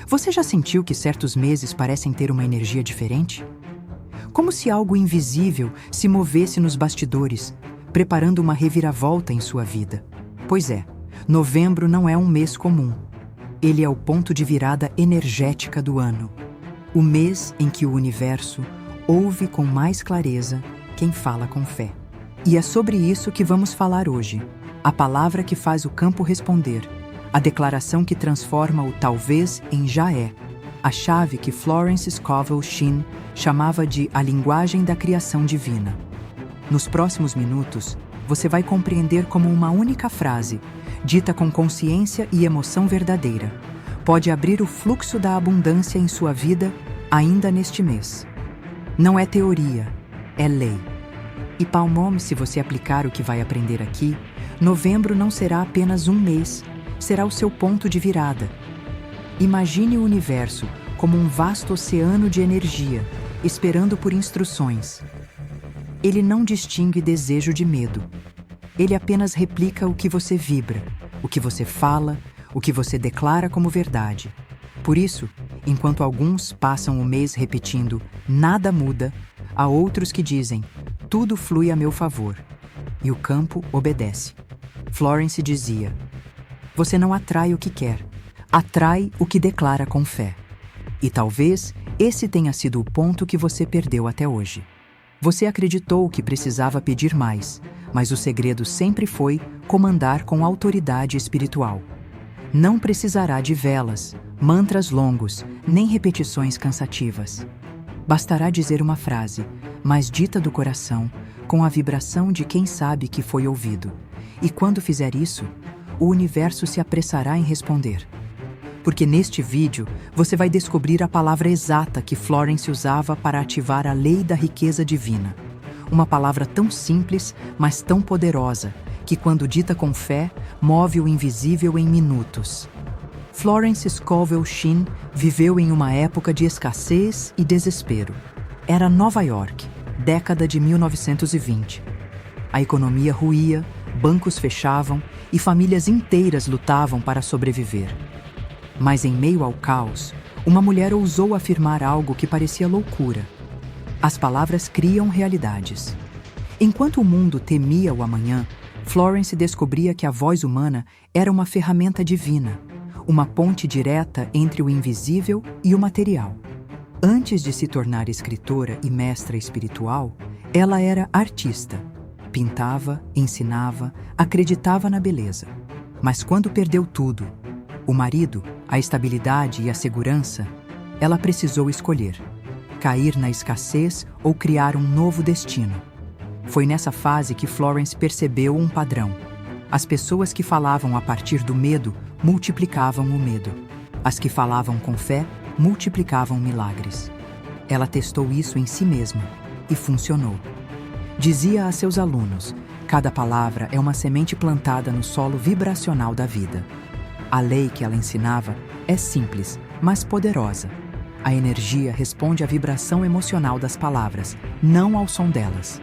Você já sentiu que certos meses parecem ter uma energia diferente? Como se algo invisível se movesse nos bastidores, preparando uma reviravolta em sua vida. Pois é, novembro não é um mês comum. Ele é o ponto de virada energética do ano. O mês em que o universo ouve com mais clareza quem fala com fé. E é sobre isso que vamos falar hoje. A palavra que faz o campo responder. A declaração que transforma o talvez em já é. A chave que Florence Scovel Shinn chamava de a linguagem da criação divina. Nos próximos minutos, você vai compreender como uma única frase, dita com consciência e emoção verdadeira, pode abrir o fluxo da abundância em sua vida ainda neste mês. Não é teoria, é lei. E palmome, se você aplicar o que vai aprender aqui, novembro não será apenas um mês, será o seu ponto de virada. Imagine o universo como um vasto oceano de energia, esperando por instruções. Ele não distingue desejo de medo. Ele apenas replica o que você vibra, o que você fala, o que você declara como verdade. Por isso, enquanto alguns passam o mês repetindo "nada muda", há outros que dizem "tudo flui a meu favor", e o campo obedece. Florence dizia: "Você não atrai o que quer, atrai o que declara com fé." E talvez esse tenha sido o ponto que você perdeu até hoje. Você acreditou que precisava pedir mais, mas o segredo sempre foi comandar com autoridade espiritual. Não precisará de velas, mantras longos, nem repetições cansativas. Bastará dizer uma frase, mas dita do coração, com a vibração de quem sabe que foi ouvido. E quando fizer isso, o universo se apressará em responder. Porque neste vídeo, você vai descobrir a palavra exata que Florence usava para ativar a lei da riqueza divina. Uma palavra tão simples, mas tão poderosa, que quando dita com fé, move o invisível em minutos. Florence Scovel Shinn viveu em uma época de escassez e desespero. Era Nova York, década de 1920. A economia ruía, bancos fechavam e famílias inteiras lutavam para sobreviver. Mas em meio ao caos, uma mulher ousou afirmar algo que parecia loucura. As palavras criam realidades. Enquanto o mundo temia o amanhã, Florence descobria que a voz humana era uma ferramenta divina, uma ponte direta entre o invisível e o material. Antes de se tornar escritora e mestra espiritual, ela era artista. Pintava, ensinava, acreditava na beleza. Mas quando perdeu tudo, o marido, a estabilidade e a segurança, ela precisou escolher: cair na escassez ou criar um novo destino. Foi nessa fase que Florence percebeu um padrão. As pessoas que falavam a partir do medo multiplicavam o medo. As que falavam com fé multiplicavam milagres. Ela testou isso em si mesma e funcionou. Dizia a seus alunos: cada palavra é uma semente plantada no solo vibracional da vida. A lei que ela ensinava é simples, mas poderosa. A energia responde à vibração emocional das palavras, não ao som delas.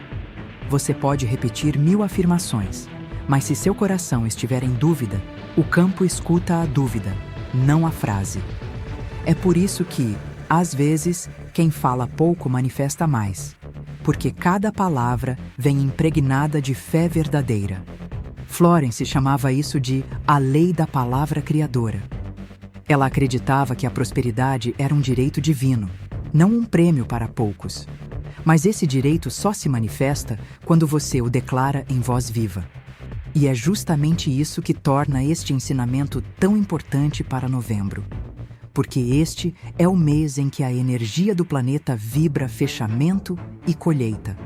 Você pode repetir 1000 afirmações, mas se seu coração estiver em dúvida, o campo escuta a dúvida, não a frase. É por isso que, às vezes, quem fala pouco manifesta mais, porque cada palavra vem impregnada de fé verdadeira. Florence chamava isso de a lei da palavra criadora. Ela acreditava que a prosperidade era um direito divino, não um prêmio para poucos. Mas esse direito só se manifesta quando você o declara em voz viva. E é justamente isso que torna este ensinamento tão importante para novembro. Porque este é o mês em que a energia do planeta vibra fechamento e colheita.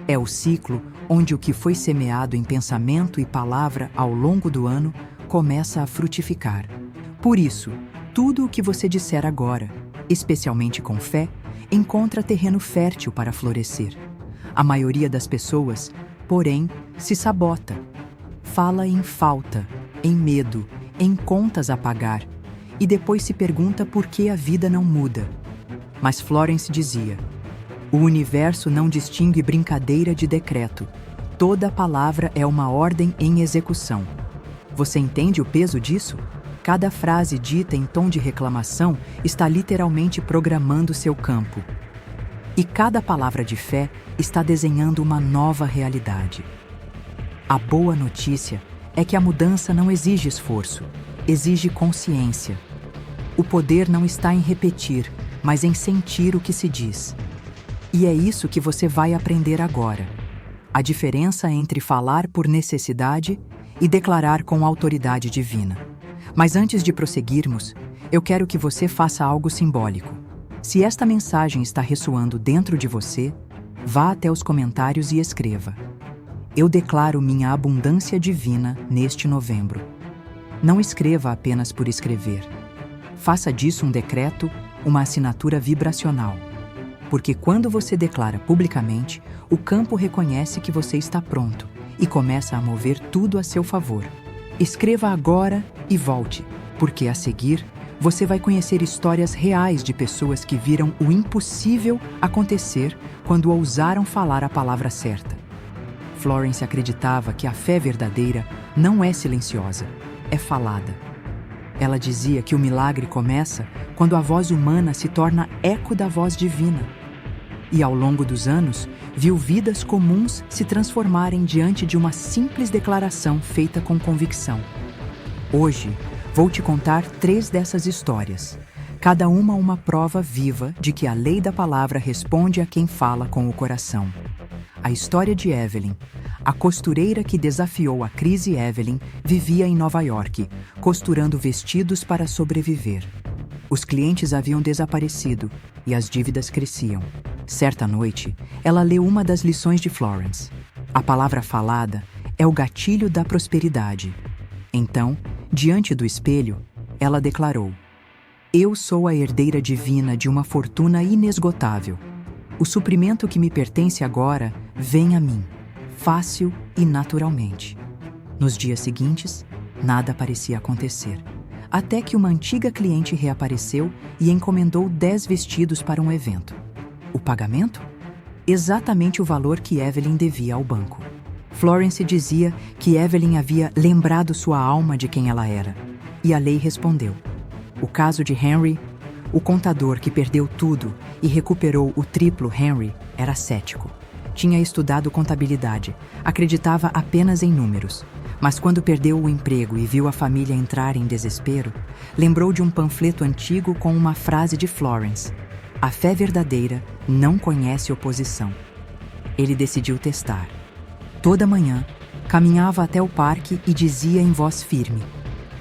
É o ciclo onde o que foi semeado em pensamento e palavra ao longo do ano começa a frutificar. Por isso, tudo o que você disser agora, especialmente com fé, encontra terreno fértil para florescer. A maioria das pessoas, porém, se sabota. Fala em falta, em medo, em contas a pagar, e depois se pergunta por que a vida não muda. Mas Florence dizia: o universo não distingue brincadeira de decreto. Toda palavra é uma ordem em execução. Você entende o peso disso? Cada frase dita em tom de reclamação está literalmente programando seu campo. E cada palavra de fé está desenhando uma nova realidade. A boa notícia é que a mudança não exige esforço, exige consciência. O poder não está em repetir, mas em sentir o que se diz. E é isso que você vai aprender agora. A diferença entre falar por necessidade e declarar com autoridade divina. Mas antes de prosseguirmos, eu quero que você faça algo simbólico. Se esta mensagem está ressoando dentro de você, vá até os comentários e escreva: Eu declaro minha abundância divina neste novembro. Não escreva apenas por escrever. Faça disso um decreto, uma assinatura vibracional. Porque quando você declara publicamente, o campo reconhece que você está pronto e começa a mover tudo a seu favor. Escreva agora e volte, porque a seguir você vai conhecer histórias reais de pessoas que viram o impossível acontecer quando ousaram falar a palavra certa. Florence acreditava que a fé verdadeira não é silenciosa, é falada. Ela dizia que o milagre começa quando a voz humana se torna eco da voz divina. E ao longo dos anos, viu vidas comuns se transformarem diante de uma simples declaração feita com convicção. Hoje, vou te contar 3 dessas histórias, cada uma prova viva de que a lei da palavra responde a quem fala com o coração. A história de Evelyn. A costureira que desafiou a crise Evelyn vivia em Nova York, costurando vestidos para sobreviver. Os clientes haviam desaparecido e as dívidas cresciam. Certa noite, ela leu uma das lições de Florence. A palavra falada é o gatilho da prosperidade. Então, diante do espelho, ela declarou: Eu sou a herdeira divina de uma fortuna inesgotável. O suprimento que me pertence agora vem a mim, fácil e naturalmente. Nos dias seguintes, nada parecia acontecer, até que uma antiga cliente reapareceu e encomendou 10 vestidos para um evento. O pagamento? Exatamente o valor que Evelyn devia ao banco. Florence dizia que Evelyn havia lembrado sua alma de quem ela era, e a lei respondeu. O caso de Henry, o contador que perdeu tudo e recuperou o triplo Henry, era cético. Tinha estudado contabilidade, acreditava apenas em números. Mas quando perdeu o emprego e viu a família entrar em desespero, lembrou de um panfleto antigo com uma frase de Florence: A fé verdadeira não conhece oposição. Ele decidiu testar. Toda manhã, caminhava até o parque e dizia em voz firme: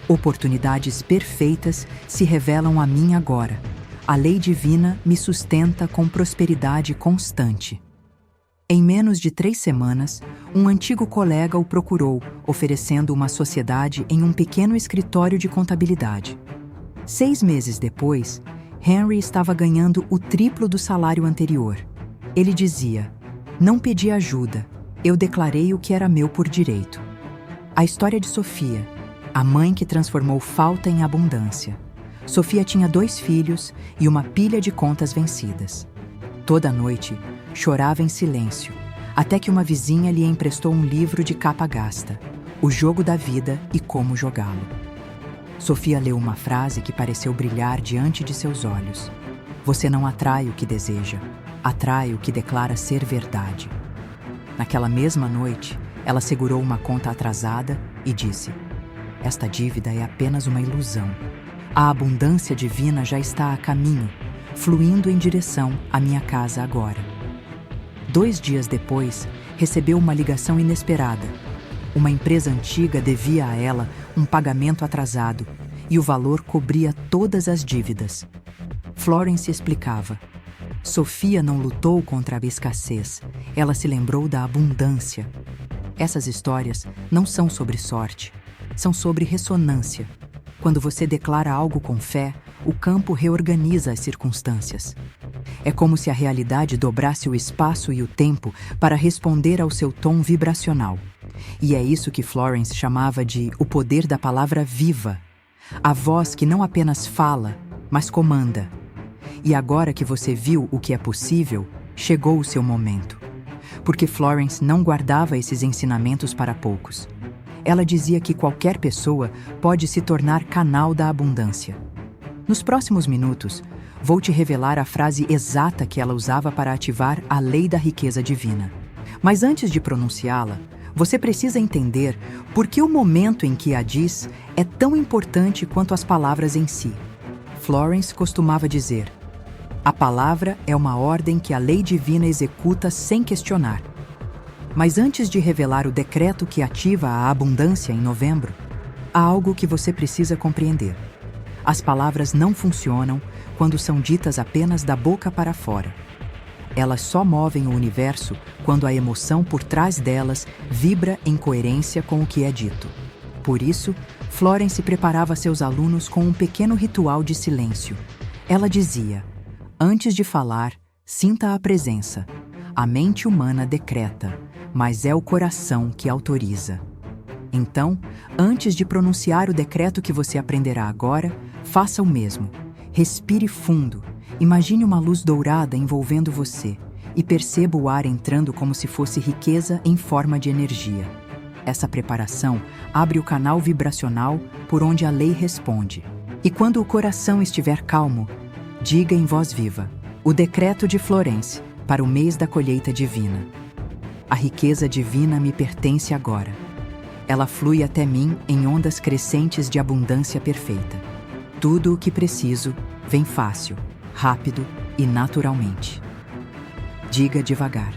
Oportunidades perfeitas se revelam a mim agora. A lei divina me sustenta com prosperidade constante. Em menos de 3 semanas, um antigo colega o procurou, oferecendo uma sociedade em um pequeno escritório de contabilidade. 6 meses depois, Henry estava ganhando o triplo do salário anterior. Ele dizia: Não pedi ajuda, eu declarei o que era meu por direito. A história de Sofia, a mãe que transformou falta em abundância. Sofia tinha 2 filhos e uma pilha de contas vencidas. Toda noite, chorava em silêncio, até que uma vizinha lhe emprestou um livro de capa gasta, O Jogo da Vida e Como Jogá-lo. Sofia leu uma frase que pareceu brilhar diante de seus olhos. Você não atrai o que deseja, atrai o que declara ser verdade. Naquela mesma noite, ela segurou uma conta atrasada e disse: Esta dívida é apenas uma ilusão. A abundância divina já está a caminho, fluindo em direção à minha casa agora. 2 dias depois, recebeu uma ligação inesperada. Uma empresa antiga devia a ela um pagamento atrasado e o valor cobria todas as dívidas. Florence explicava: Sofia não lutou contra a escassez, ela se lembrou da abundância. Essas histórias não são sobre sorte, são sobre ressonância. Quando você declara algo com fé, o campo reorganiza as circunstâncias. É como se a realidade dobrasse o espaço e o tempo para responder ao seu tom vibracional. E é isso que Florence chamava de o poder da palavra viva. A voz que não apenas fala, mas comanda. E agora que você viu o que é possível, chegou o seu momento. Porque Florence não guardava esses ensinamentos para poucos. Ela dizia que qualquer pessoa pode se tornar canal da abundância. Nos próximos minutos, vou te revelar a frase exata que ela usava para ativar a lei da riqueza divina. Mas antes de pronunciá-la, você precisa entender por que o momento em que a diz é tão importante quanto as palavras em si. Florence costumava dizer: a palavra é uma ordem que a lei divina executa sem questionar. Mas antes de revelar o decreto que ativa a abundância em novembro, há algo que você precisa compreender. As palavras não funcionam quando são ditas apenas da boca para fora. Elas só movem o universo quando a emoção por trás delas vibra em coerência com o que é dito. Por isso, Florence preparava seus alunos com um pequeno ritual de silêncio. Ela dizia: antes de falar, sinta a presença. A mente humana decreta, mas é o coração que autoriza. Então, antes de pronunciar o decreto que você aprenderá agora, faça o mesmo. Respire fundo, imagine uma luz dourada envolvendo você e perceba o ar entrando como se fosse riqueza em forma de energia. Essa preparação abre o canal vibracional por onde a lei responde. E quando o coração estiver calmo, diga em voz viva o decreto de Florence para o mês da colheita divina. A riqueza divina me pertence agora. Ela flui até mim em ondas crescentes de abundância perfeita. Tudo o que preciso vem fácil, rápido e naturalmente. Diga devagar.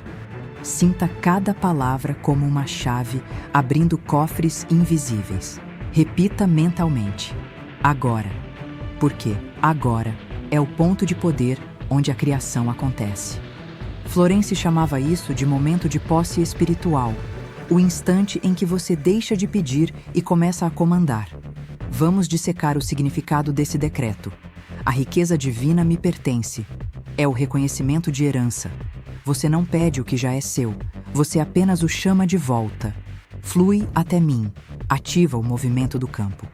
Sinta cada palavra como uma chave abrindo cofres invisíveis. Repita mentalmente: agora. Porque agora é o ponto de poder onde a criação acontece. Florence chamava isso de momento de posse espiritual, o instante em que você deixa de pedir e começa a comandar. Vamos dissecar o significado desse decreto. A riqueza divina me pertence. É o reconhecimento de herança. Você não pede o que já é seu, você apenas o chama de volta. Flui até mim, ativa o movimento do campo.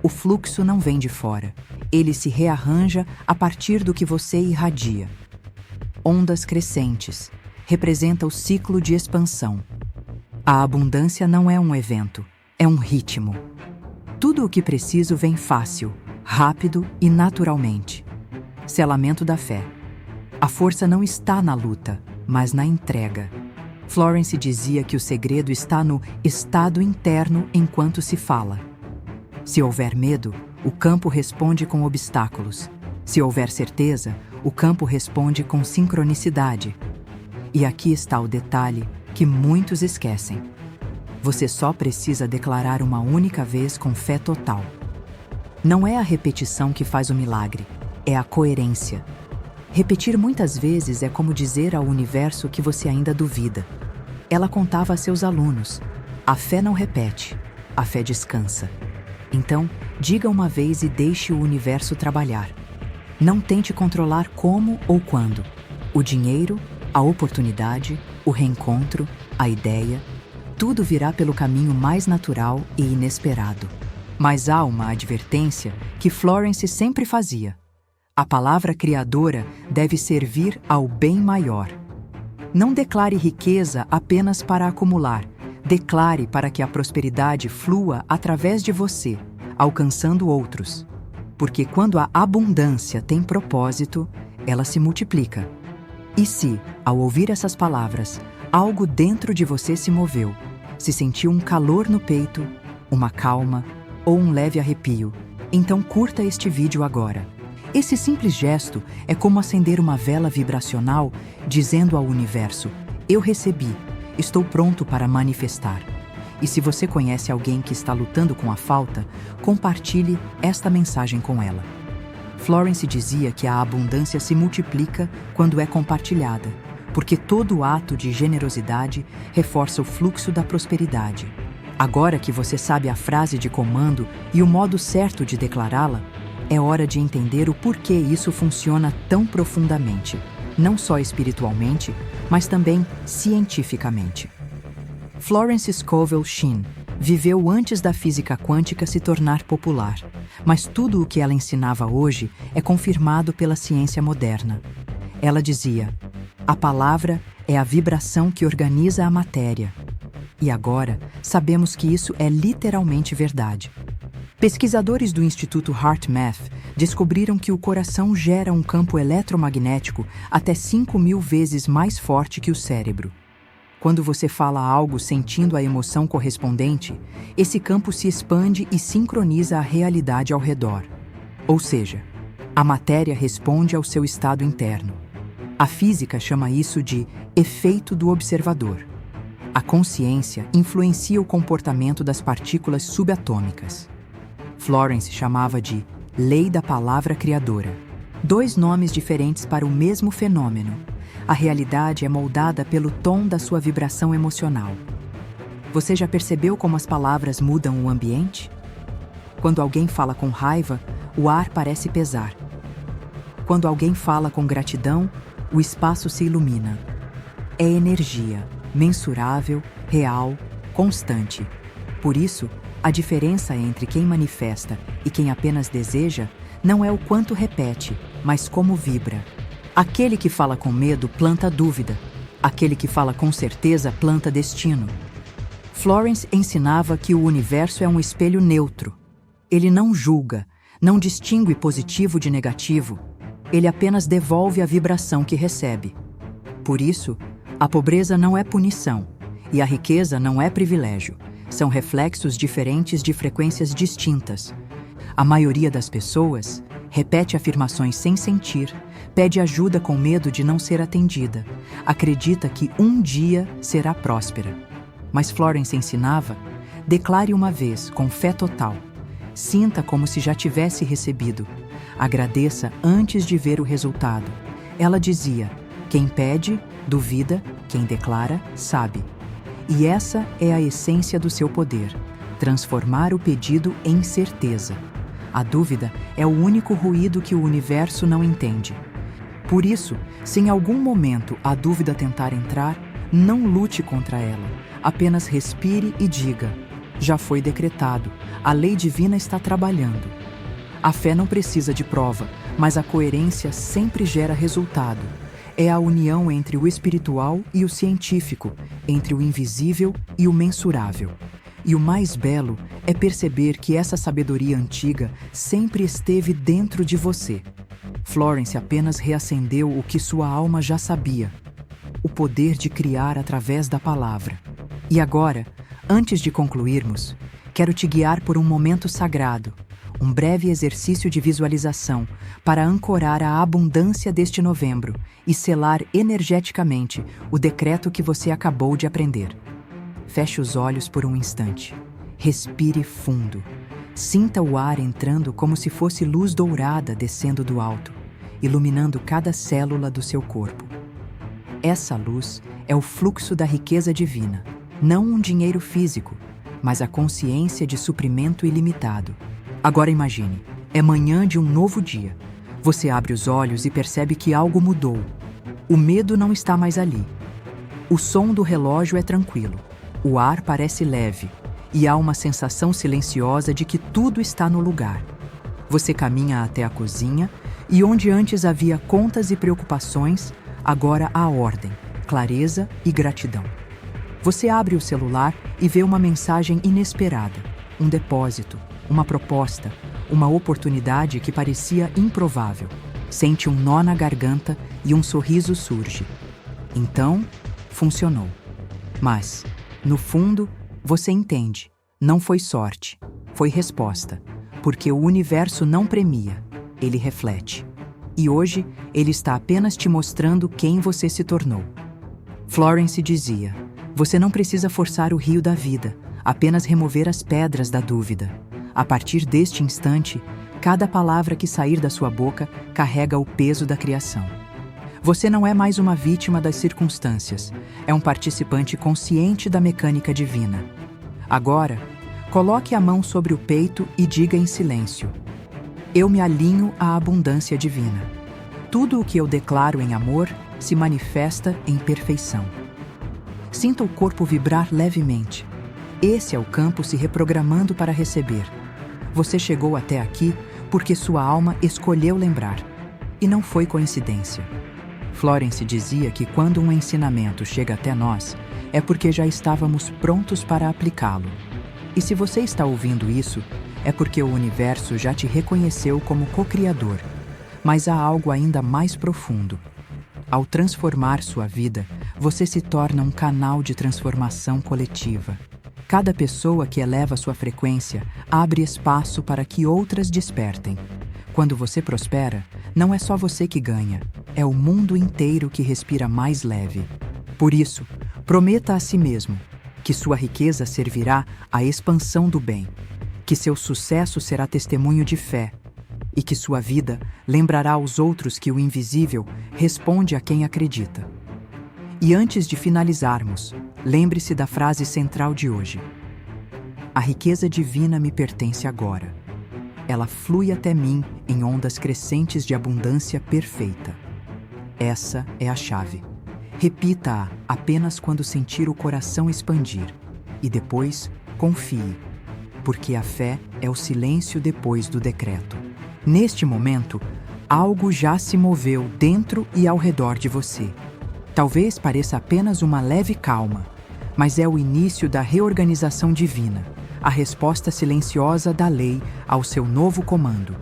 O fluxo não vem de fora, ele se rearranja a partir do que você irradia. Ondas crescentes representa o ciclo de expansão. A abundância não é um evento, é um ritmo. Tudo o que preciso vem fácil, rápido e naturalmente. Selamento da fé. A força não está na luta, mas na entrega. Florence dizia que o segredo está no estado interno enquanto se fala. Se houver medo, o campo responde com obstáculos. Se houver certeza, o campo responde com sincronicidade. E aqui está o detalhe que muitos esquecem. Você só precisa declarar uma única vez com fé total. Não é a repetição que faz o milagre, é a coerência. Repetir muitas vezes é como dizer ao universo que você ainda duvida. Ela contava a seus alunos: a fé não repete, a fé descansa. Então, diga uma vez e deixe o universo trabalhar. Não tente controlar como ou quando. O dinheiro, a oportunidade, o reencontro, a ideia, tudo virá pelo caminho mais natural e inesperado. Mas há uma advertência que Florence sempre fazia. A palavra criadora deve servir ao bem maior. Não declare riqueza apenas para acumular. Declare para que a prosperidade flua através de você, alcançando outros. Porque quando a abundância tem propósito, ela se multiplica. E se, ao ouvir essas palavras, algo dentro de você se moveu, se sentiu um calor no peito, uma calma ou um leve arrepio, então curta este vídeo agora. Esse simples gesto é como acender uma vela vibracional dizendo ao universo: eu recebi, estou pronto para manifestar. E se você conhece alguém que está lutando com a falta, compartilhe esta mensagem com ela. Florence dizia que a abundância se multiplica quando é compartilhada, porque todo ato de generosidade reforça o fluxo da prosperidade. Agora que você sabe a frase de comando e o modo certo de declará-la, é hora de entender o porquê isso funciona tão profundamente, não só espiritualmente, mas também cientificamente. Florence Scovel Shinn viveu antes da física quântica se tornar popular, mas tudo o que ela ensinava hoje é confirmado pela ciência moderna. Ela dizia: a palavra é a vibração que organiza a matéria. E agora, sabemos que isso é literalmente verdade. Pesquisadores do Instituto HeartMath descobriram que o coração gera um campo eletromagnético até 5.000 vezes mais forte que o cérebro. Quando você fala algo sentindo a emoção correspondente, esse campo se expande e sincroniza a realidade ao redor. Ou seja, a matéria responde ao seu estado interno. A física chama isso de efeito do observador. A consciência influencia o comportamento das partículas subatômicas. Florence chamava de lei da palavra criadora. 2 nomes diferentes para o mesmo fenômeno. A realidade é moldada pelo tom da sua vibração emocional. Você já percebeu como as palavras mudam o ambiente? Quando alguém fala com raiva, o ar parece pesar. Quando alguém fala com gratidão, o espaço se ilumina. É energia, mensurável, real, constante. Por isso, a diferença entre quem manifesta e quem apenas deseja não é o quanto repete, mas como vibra. Aquele que fala com medo planta dúvida. Aquele que fala com certeza planta destino. Florence ensinava que o universo é um espelho neutro. Ele não julga, não distingue positivo de negativo. Ele apenas devolve a vibração que recebe. Por isso, a pobreza não é punição e a riqueza não é privilégio. São reflexos diferentes de frequências distintas. A maioria das pessoas repete afirmações sem sentir, pede ajuda com medo de não ser atendida, acredita que um dia será próspera. Mas Florence ensinava: declare uma vez, com fé total. Sinta como se já tivesse recebido. Agradeça antes de ver o resultado. Ela dizia: quem pede, duvida, quem declara, sabe. E essa é a essência do seu poder: transformar o pedido em certeza. A dúvida é o único ruído que o universo não entende. Por isso, se em algum momento a dúvida tentar entrar, não lute contra ela. Apenas respire e diga: já foi decretado, a lei divina está trabalhando. A fé não precisa de prova, mas a coerência sempre gera resultado. É a união entre o espiritual e o científico, entre o invisível e o mensurável. E o mais belo é perceber que essa sabedoria antiga sempre esteve dentro de você. Florence apenas reacendeu o que sua alma já sabia: o poder de criar através da palavra. E agora, antes de concluirmos, quero te guiar por um momento sagrado, um breve exercício de visualização para ancorar a abundância deste novembro e selar energeticamente o decreto que você acabou de aprender. Feche os olhos por um instante. Respire fundo. Sinta o ar entrando como se fosse luz dourada descendo do alto, iluminando cada célula do seu corpo. Essa luz é o fluxo da riqueza divina, não um dinheiro físico, mas a consciência de suprimento ilimitado. Agora imagine, é manhã de um novo dia. Você abre os olhos e percebe que algo mudou. O medo não está mais ali. O som do relógio é tranquilo. O ar parece leve. E há uma sensação silenciosa de que tudo está no lugar. Você caminha até a cozinha e onde antes havia contas e preocupações, agora há ordem, clareza e gratidão. Você abre o celular e vê uma mensagem inesperada, um depósito, uma proposta, uma oportunidade que parecia improvável. Sente um nó na garganta e um sorriso surge. Então, funcionou. Mas, no fundo, você entende. Não foi sorte, foi resposta. Porque o universo não premia, ele reflete. E hoje, ele está apenas te mostrando quem você se tornou. Florence dizia: você não precisa forçar o rio da vida, apenas remover as pedras da dúvida. A partir deste instante, cada palavra que sair da sua boca carrega o peso da criação. Você não é mais uma vítima das circunstâncias, é um participante consciente da mecânica divina. Agora, coloque a mão sobre o peito e diga em silêncio: eu me alinho à abundância divina. Tudo o que eu declaro em amor se manifesta em perfeição. Sinta o corpo vibrar levemente. Esse é o campo se reprogramando para receber. Você chegou até aqui porque sua alma escolheu lembrar. E não foi coincidência. Florence dizia que quando um ensinamento chega até nós, é porque já estávamos prontos para aplicá-lo. E se você está ouvindo isso, é porque o universo já te reconheceu como co-criador. Mas há algo ainda mais profundo. Ao transformar sua vida, você se torna um canal de transformação coletiva. Cada pessoa que eleva sua frequência abre espaço para que outras despertem. Quando você prospera, não é só você que ganha, é o mundo inteiro que respira mais leve. Por isso, prometa a si mesmo que sua riqueza servirá à expansão do bem, que seu sucesso será testemunho de fé e que sua vida lembrará aos outros que o invisível responde a quem acredita. E antes de finalizarmos, lembre-se da frase central de hoje. A riqueza divina me pertence agora. Ela flui até mim em ondas crescentes de abundância perfeita. Essa é a chave. Repita-a apenas quando sentir o coração expandir. E depois, confie, porque a fé é o silêncio depois do decreto. Neste momento, algo já se moveu dentro e ao redor de você. Talvez pareça apenas uma leve calma, mas é o início da reorganização divina, a resposta silenciosa da lei ao seu novo comando.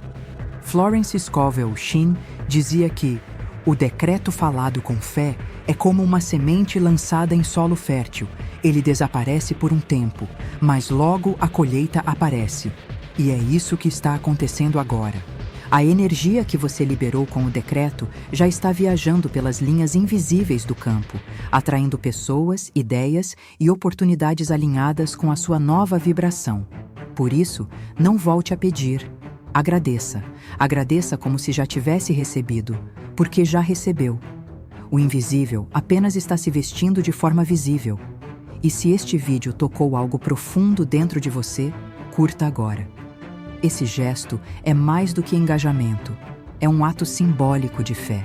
Florence Scovel Shinn dizia que o decreto falado com fé é como uma semente lançada em solo fértil. Ele desaparece por um tempo, mas logo a colheita aparece. E é isso que está acontecendo agora. A energia que você liberou com o decreto já está viajando pelas linhas invisíveis do campo, atraindo pessoas, ideias e oportunidades alinhadas com a sua nova vibração. Por isso, não volte a pedir. Agradeça. Agradeça como se já tivesse recebido, porque já recebeu. O invisível apenas está se vestindo de forma visível. E se este vídeo tocou algo profundo dentro de você, curta agora. Esse gesto é mais do que engajamento, é um ato simbólico de fé.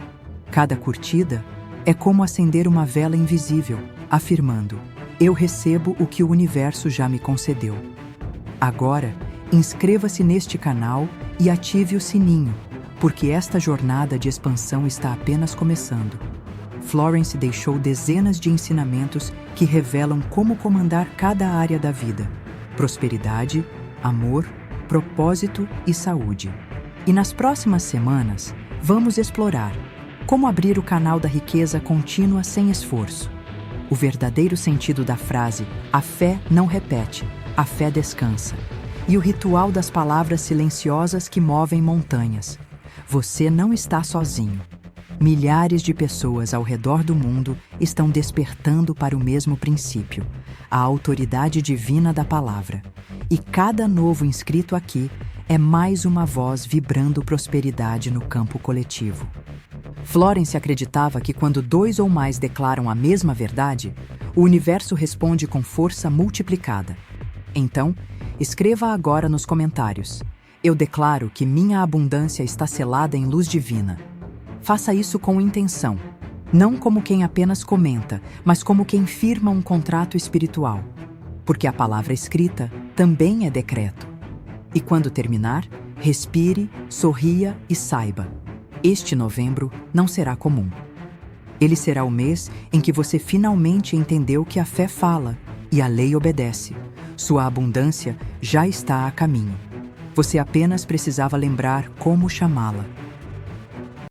Cada curtida é como acender uma vela invisível, afirmando: eu recebo o que o universo já me concedeu. Agora, inscreva-se neste canal e ative o sininho, porque esta jornada de expansão está apenas começando. Florence deixou dezenas de ensinamentos que revelam como comandar cada área da vida: prosperidade, amor, propósito e saúde. E nas próximas semanas, vamos explorar como abrir o canal da riqueza contínua sem esforço. O verdadeiro sentido da frase "a fé não repete, a fé descansa", e o ritual das palavras silenciosas que movem montanhas. Você não está sozinho. Milhares de pessoas ao redor do mundo estão despertando para o mesmo princípio, a autoridade divina da palavra. E cada novo inscrito aqui é mais uma voz vibrando prosperidade no campo coletivo. Florence acreditava que quando 2 ou mais declaram a mesma verdade, o universo responde com força multiplicada. Então, escreva agora nos comentários: eu declaro que minha abundância está selada em luz divina. Faça isso com intenção, não como quem apenas comenta, mas como quem firma um contrato espiritual. Porque a palavra escrita também é decreto. E quando terminar, respire, sorria e saiba: este novembro não será comum. Ele será o mês em que você finalmente entendeu que a fé fala e a lei obedece. Sua abundância já está a caminho. Você apenas precisava lembrar como chamá-la.